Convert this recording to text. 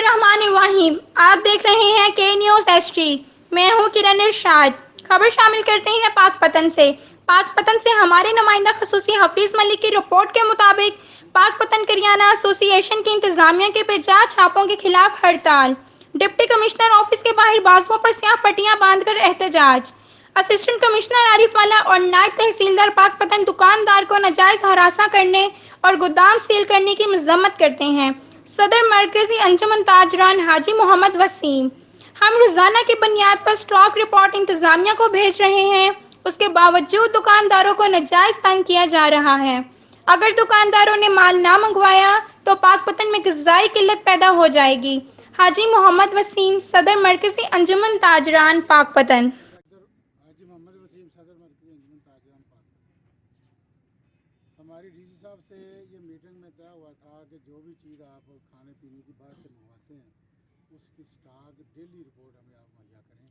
الرحمن الرحیم، آپ دیکھ رہے ہیں کے نیوز ایس ٹی۔ میں ہوں کرن ارشاد۔ خبر شامل کرتے ہیں پاک پتن سے۔ پاک پتن سے ہمارے نمائندہ خصوصی حفیظ ملک کی رپورٹ کے مطابق پاک پتن کریانہ ایسوسی ایشن کی انتظامیہ کے بجا چھاپوں کے خلاف ہڑتال۔ ڈپٹی کمشنر آفس کے باہر بازوؤں پر سیاہ پٹیاں باندھ کر احتجاج۔ اسسٹنٹ کمشنر عارف والا اور نائب تحصیلدار پاک پتن دکاندار کو ناجائز ہراساں کرنے اور گودام سیل کرنے کی مذمت کرتے ہیں۔ صدر مرکزی انجمن تاجران حاجی محمد وسیم: ہم روزانہ کی بنیاد پر اسٹاک رپورٹ انتظامیہ کو بھیج رہے ہیں، اس کے باوجود دکانداروں کو ناجائز تنگ کیا جا رہا ہے۔ اگر دکانداروں نے مال نہ منگوایا تو پاک پتن میں غذائی قلت پیدا ہو جائے گی۔ حاجی محمد وسیم، صدر مرکزی انجمن تاجران پاک پتن۔ حاجی محمد وسیم، صدر مرکزی انجمن تاجران پاک۔ ہماری ڈی سی صاحب سے یہ میٹنگ میں طے ہوا تھا کہ جو بھی چیز آپ کھانے پینے کی باہر سے منگواتے ہیں اس کی اسٹاک ڈیلی رپورٹ ہمیں آپ مہیا کریں